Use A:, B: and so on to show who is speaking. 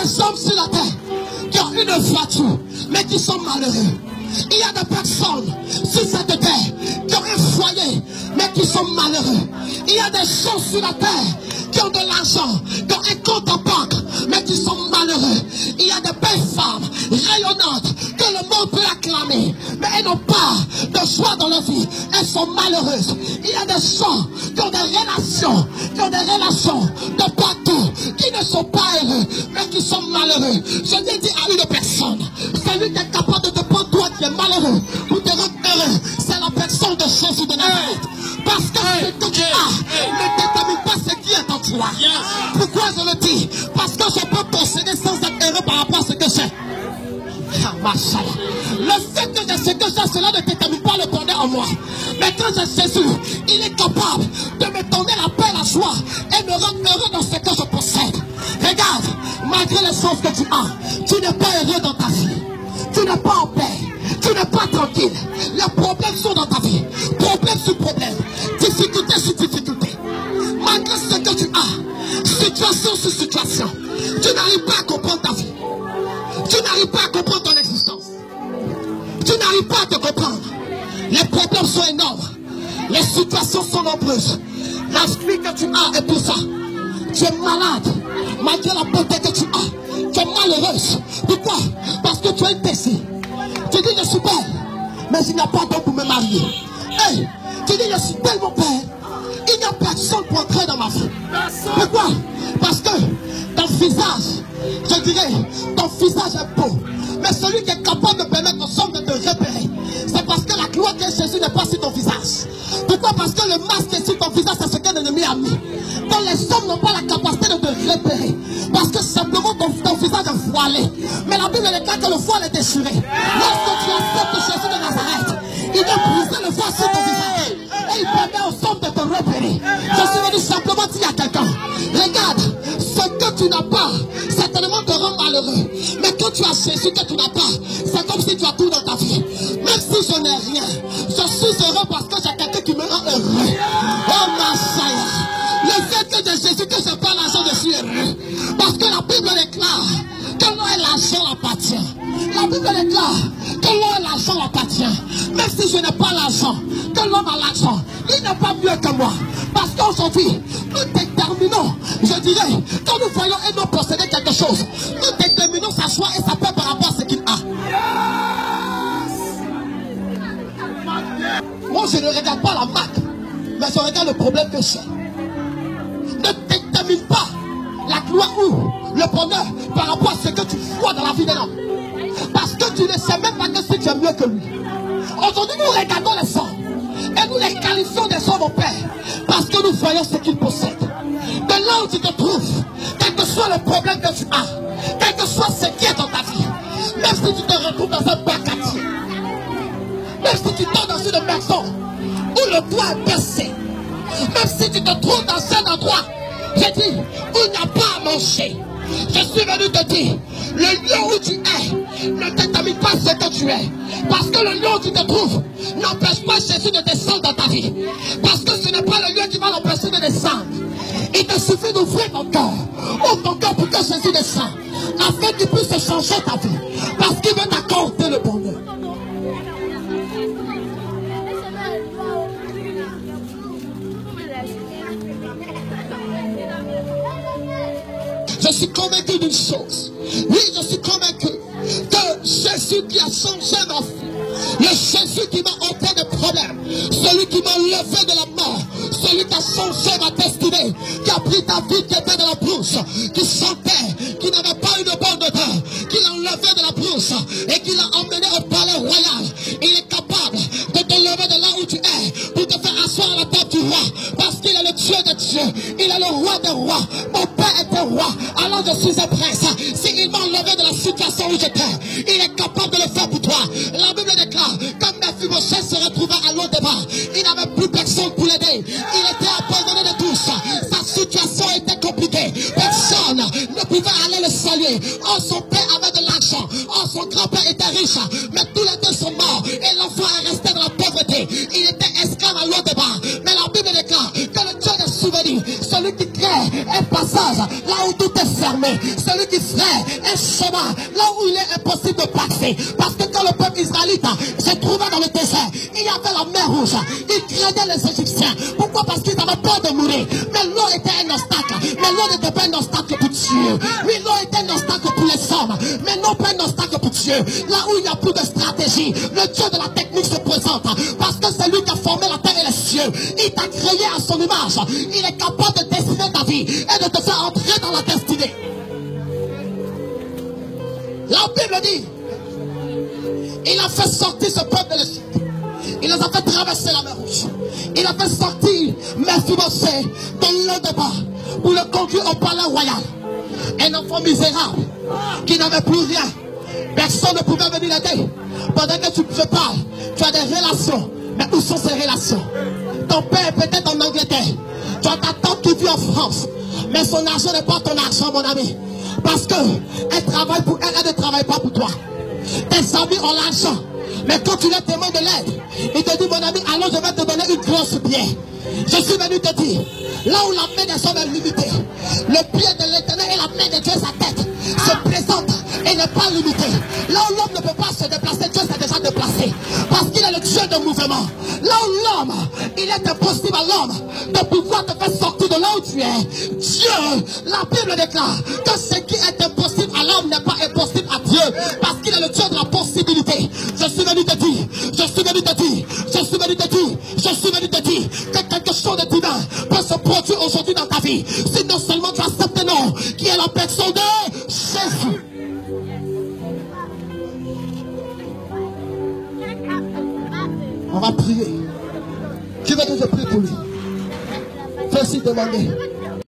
A: des hommes sur la terre qui ont une voiture, mais qui sont malheureux. Il y a des personnes sur cette terre qui ont un foyer, mais qui sont malheureux. Il y a des gens sur la terre qui ont de l'argent, qui ont un compte en banque, mais qui sont malheureux. Il y a des belles femmes rayonnantes que le monde peut acclamer, mais elles n'ont pas de joie dans leur vie. Elles sont malheureuses. Il y a des gens qui ont des relations de partout, qui ne sont pas heureux, mais qui sont malheureux. Je l'ai dit à une personne, celui qui est capable de te prendre toi qui es malheureux pour te rendre heureux, c'est la personne de Jésus de Nazareth. Parce que ce que tu as ne détermine pas ce qui est en toi. Pourquoi je le dis? Parce que je peux posséder sans être heureux par rapport à ce que j'ai. Le fait que j'ai ce que j'ai, cela ne détermine pas le bonheur en moi. Mais quand j'ai Jésus, il est capable de me donner la paix, la joie et me rendre heureux dans ce que je possède. Regarde, malgré les choses que tu as, tu n'es pas heureux dans ta vie. Tu n'es pas en paix. Tu n'es pas tranquille. Les problèmes sont dans ta vie. Problème sur problème. Difficulté sur difficulté. Malgré ce que tu as, situation sur situation, tu n'arrives pas à comprendre ta vie. Tu n'arrives pas à comprendre ton existence. Tu n'arrives pas à te comprendre. Les problèmes sont énormes. Les situations sont nombreuses. La vie que tu as et tout ça. Tu es malade. Malgré la beauté que tu as, tu es malheureuse. Pourquoi? Parce que tu as une décide. Tu dis je suis belle, mais il n'y a pas d'homme pour me marier. Hey, tu dis je suis tellement belle, il n'y a personne pour entrer dans ma vie. Pourquoi? Parce que ton visage, je dirais, ton visage est beau. Mais celui qui est capable de permettre aux hommes de te repérer, c'est parce que la gloire de Jésus n'est pas sur ton visage. Pourquoi? Parce que le masque qui est sur ton visage, c'est ce qu'un ennemi a mis. Donc les hommes n'ont pas la capacité de te repérer. Parce que simplement ton visage est voilé. Mais la Bible déclare que le voile est déchiré. Lorsque tu acceptes Jésus de Nazareth, il vient briser le voile sur ton visage. Et il permet aux hommes de te repérer. Je suis venu simplement dire à quelqu'un, regarde, ce que tu n'as pas, certainement te rend malheureux. Mais quand tu as Jésus que tu n'as pas, c'est comme si tu as tout dans ta vie. Même si je n'ai rien, je suis heureux parce que j'ai quelqu'un qui me rend heureux. Oh ma Seigneur, le fait que j'ai Jésus, que je n'ai pas l'argent, je suis heureux. Parce que la Bible déclare que l'eau et l'argent l'appartient. La Bible déclare que l'eau et l'argent l'appartient. Même si je n'ai pas l'argent, que l'homme a l'argent, il n'est pas mieux que moi. Parce qu'aujourd'hui, nous déterminons, je dirais, quand nous voyons un homme posséder quelque chose, nous déterminons sa joie et sa paix par rapport à ce qu'il a. Moi, je ne regarde pas la marque, mais je regarde le problème que j'ai. Ne détermine pas la gloire ou le bonheur par rapport à ce que tu vois dans la vie d'un homme. Parce que tu ne sais même pas que si tu es mieux que lui. Aujourd'hui, nous regardons les hommes et nous les qualifions des hommes au Père parce que nous voyons ce qu'ils possèdent. De là où tu te trouves, quel que soit le problème que tu as, quel que soit ce qui est dans ta vie, même si tu te retrouves dans un bas quartier, même si tu dors dans une maison où le toit est baissé, même si tu te trouves dans un endroit, j'ai dit, où il n'y a pas à manger, je suis venu te dire, le lieu où tu es ne détermine pas ce que tu es. Parce que le lieu où tu te trouves n'empêche pas Jésus de descendre dans ta vie. Parce que ce n'est pas le lieu qui va l'empêcher de descendre. Il te suffit d'ouvrir ton cœur. Ouvre ton cœur pour que Jésus descende. Afin qu'il puisse changer ta vie. Parce qu'il veut t'accorder le bonheur. Je suis convaincu d'une chose. Oui, je suis convaincu que Jésus qui a changé ma vie, le Jésus qui m'a ôté des problèmes, celui qui m'a levé de la mort, celui qui a changé ma destinée, qui a pris ta vie qui était dans la brousse, qui chantait, qui n'avait pas une bonne odeur, qui l'a enlevé de la brousse et qui l'a emmené au palais royal. Il est capable de te lever de là où tu es pour te faire asseoir à la table du roi, parce qu'il est le Dieu des dieux, il est le roi des rois. Mon père était roi, alors je suis un prince. S'il m'a enlevé de la situation où j'étais, il est capable de le faire pour toi. La Bible déclare, comme Mephibosheth se retrouvait à l'autre départ, il n'avait plus personne pour l'aider. Il était abandonné de tous. Sa situation était compliquée. Personne ne pouvait aller le saluer. Oh, son père avait de l'argent. Oh, son grand-père était riche. Mais tous les deux sont morts. Et l'enfant est resté dans la pauvreté. Il était esclave à l'autre départ. Mais la Bible déclare que le Dieu des souvenirs, celui qui crée un passage là où tout est fermer. Celui qui ferait un chemin là où il est impossible de passer. Parce que quand le peuple israélite s'est trouvé dans le désert, il y avait la mer rouge. Ils craignaient les Égyptiens. Pourquoi? Parce qu'ils avaient peur de mourir. Mais l'eau était un obstacle. Mais l'eau n'était pas un obstacle pour Dieu. Oui, l'eau était un obstacle pour les hommes. Mais non pas un obstacle pour Dieu. Là où il n'y a plus de stratégie, le Dieu de la technique se présente. Parce que c'est lui qui a formé la terre et les cieux. Il t'a créé à son image. Il est capable de dessiner ta vie et de te faire entrer dans la destinée. La Bible dit, il a fait sortir ce peuple de l'Égypte. Il les a fait traverser la mer rouge. Il a fait sortir Mephibosheth de l'eau de bas pour le conduire au palais royal. Un enfant misérable qui n'avait plus rien. Personne ne pouvait venir l'aider. Pendant que tu parles, tu as des relations. Mais où sont ces relations? Ton père est peut-être en Angleterre. Tu as ta tante qui vit en France. Mais son argent n'est pas ton argent, mon ami. Parce qu'elle travaille pour elle, elle ne travaille pas pour toi. Tes amis ont l'argent. Mais quand tu leur demandes de l'aide, il te dit, mon ami, alors je vais te donner une grosse bière. Je suis venu te dire, là où la main des hommes est limitée, le pied de l'Éternel et la main de Dieu, sa tête, se présente et n'est pas limité. Là où l'homme ne peut pas se déplacer, Dieu s'est déjà déplacé. Parce qu'il est le Dieu de mouvement. Là où l'homme, il est impossible à l'homme de pouvoir te faire sortir de là où tu es. Dieu, la Bible déclare que ce qui est impossible à l'homme n'est pas impossible à Dieu. Parce qu'il est le Dieu de la possibilité. Je suis venu te dire, je suis venu te dire, je suis venu te dire, je suis venu te dire que quelque chose de divin peut se produire aujourd'hui dans ta vie. Si non seulement tu acceptes le nom qui est la personne de Jésus. On va prier. Qui veut que je prie pour lui? Fais-y demander.